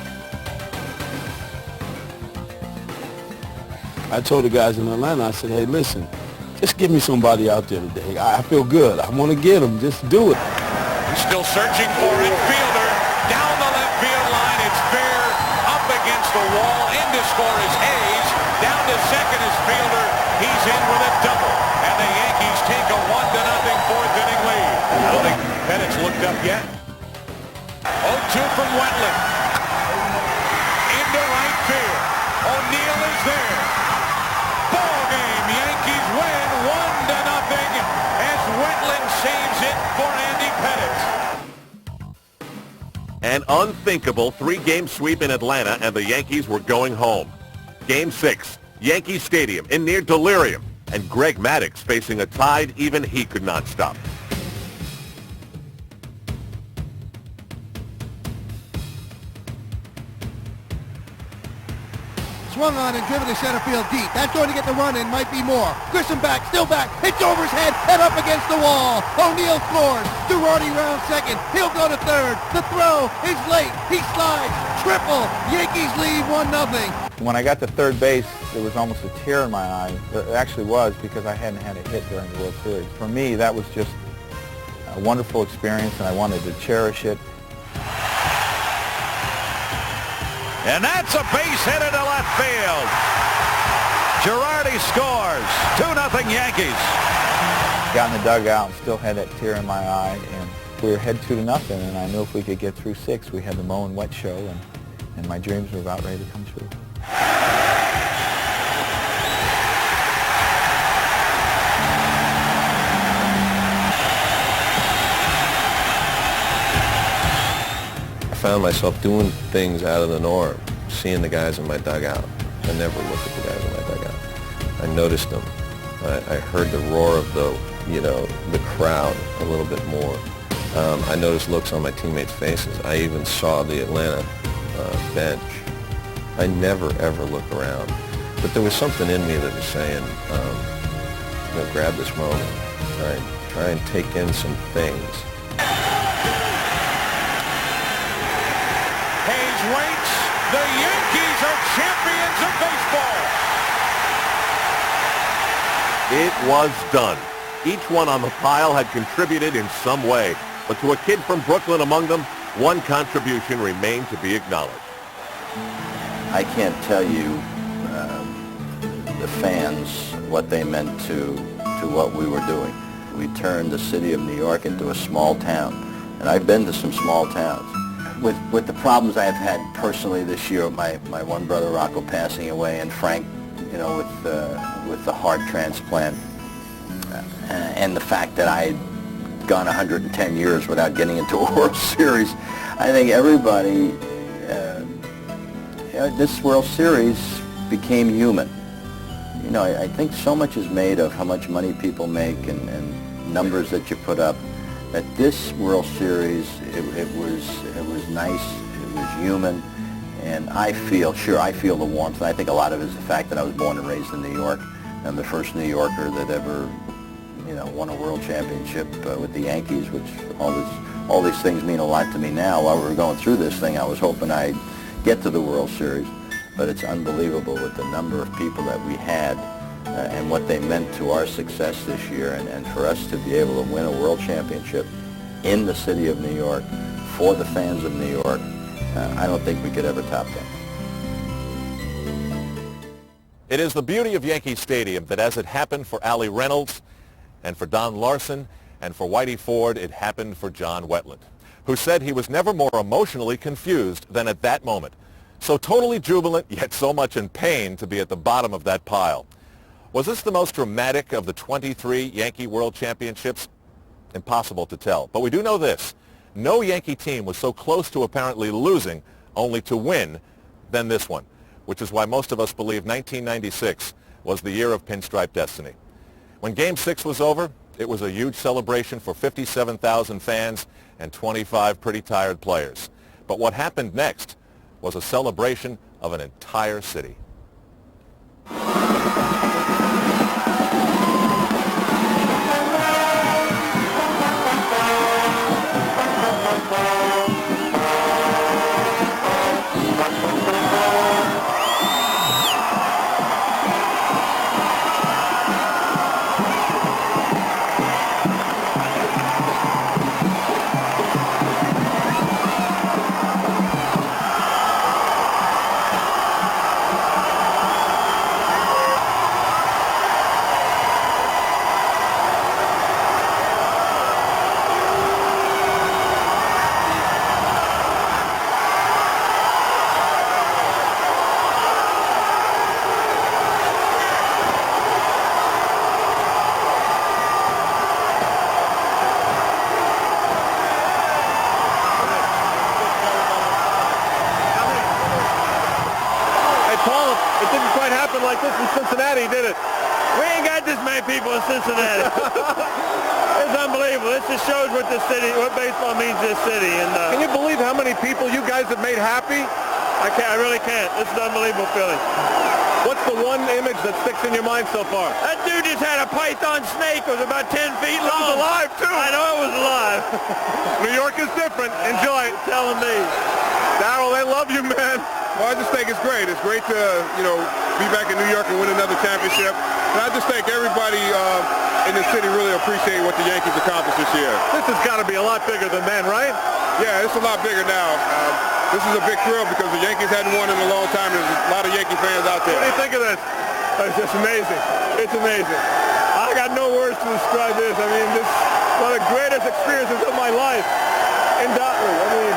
Speaker 9: I told the guys in Atlanta, I said, hey, listen, just give me somebody out there today. I feel good. I want to get them. Just do it.
Speaker 11: He's still searching for it. Fielder down the left field line. It's fair. Up against the wall. In to score is Hayes. Down to second is Fielder. He's in with a double. And the Yankees take a 1-0 fourth inning lead. I don't think Pettit's looked up yet. 0-2 from Wetland. Into right field. O'Neill is there. Ball game. Yankees win 1-0 as Wetland saves it for Andy Pettit.
Speaker 8: An unthinkable 3-game sweep in Atlanta, and the Yankees were going home. Game 6, Yankee Stadium in near delirium, and Greg Maddux facing a tide even he could not stop.
Speaker 13: Swung on and driven to center field deep. That's going to get the run in, might be more. Grisham back, still back, hits over his head and up against the wall. O'Neill scores. Girardi round second. He'll go to third. The throw is late. He slides. Triple. Yankees lead 1-0.
Speaker 2: When I got to third base, there was almost a tear in my eye. It actually was, because I hadn't had a hit during the World Series. For me, that was just a wonderful experience, and I wanted to cherish it.
Speaker 11: And that's a base hit into left field. Girardi scores. 2-0 Yankees.
Speaker 2: Got in the dugout and still had that tear in my eye, and we were ahead 2-0, and I knew if we could get through 6, we had the Moe and Wet show, and my dreams were about ready to come true.
Speaker 5: I found myself doing things out of the norm, seeing the guys in my dugout. I never looked at the guys in my dugout. I noticed them. I heard the roar of the crowd a little bit more. I noticed looks on my teammates' faces. I even saw the Atlanta bench. I never, ever look around. But there was something in me that was saying, grab this moment. Try and take in some things.
Speaker 11: Hayes waits. The Yankees are champions of baseball.
Speaker 8: It was done. Each one on the pile had contributed in some way. But to a kid from Brooklyn among them, one contribution remained to be acknowledged.
Speaker 4: I can't tell you the fans what they meant to what we were doing. We turned the city of New York into a small town, and I've been to some small towns. With the problems I've had personally this year, my one brother Rocco passing away, and Frank, you know, with the heart transplant, and the fact that I had gone 110 years without getting into a World Series, I think everybody, this World Series became human. You know, I think so much is made of how much money people make and numbers that you put up. That this World Series, it was nice, it was human, and I feel the warmth. And I think a lot of it is the fact that I was born and raised in New York. I'm the first New Yorker that ever, you know, won a World Championship with the Yankees, which all these things mean a lot to me now. While we were going through this thing, I was hoping I'd get to the World Series, but it's unbelievable with the number of people that we had and what they meant to our success this year, and for us to be able to win a World Championship in the city of New York for the fans of New York, I don't think we could ever top that.
Speaker 8: It is the beauty of Yankee Stadium that as it happened for Allie Reynolds and for Don Larson and for Whitey Ford, it happened for John Wetland, who said he was never more emotionally confused than at that moment. So totally jubilant, yet so much in pain to be at the bottom of that pile. Was this the most dramatic of the 23 Yankee World Championships? Impossible to tell. But we do know this. No Yankee team was so close to apparently losing, only to win, than this one, which is why most of us believe 1996 was the year of Pinstripe destiny. When Game 6 was over, it was a huge celebration for 57,000 fans and 25 pretty tired players. But what happened next was a celebration of an entire city.
Speaker 17: Like this in Cincinnati, did it? We ain't got this many people in Cincinnati. It's unbelievable. This just shows what this city, what baseball means to this city. And
Speaker 11: can you believe how many people you guys have made happy?
Speaker 17: I can't. I really can't. This is an unbelievable feeling.
Speaker 11: What's the one image that sticks in your mind so far?
Speaker 17: That dude just had a python snake. It was about 10 feet long.
Speaker 11: It was alive too.
Speaker 17: I know it was alive.
Speaker 11: New York is different. Enjoy it.
Speaker 17: Telling me.
Speaker 11: Darryl, they love you, man.
Speaker 6: Well, I just think it's great. It's great to, you know, be back in New York and win another championship. And I just think everybody in the city really appreciate what the Yankees accomplished this year.
Speaker 11: This has got to be a lot bigger than then, right?
Speaker 6: Yeah, it's a lot bigger now. This is a big thrill because the Yankees hadn't won in a long time. There's a lot of Yankee fans out there.
Speaker 11: What do you think of this?
Speaker 17: It's just amazing. It's amazing. I got no words to describe this. I mean, this is one of the greatest experiences of my life. Undoubtedly. I mean,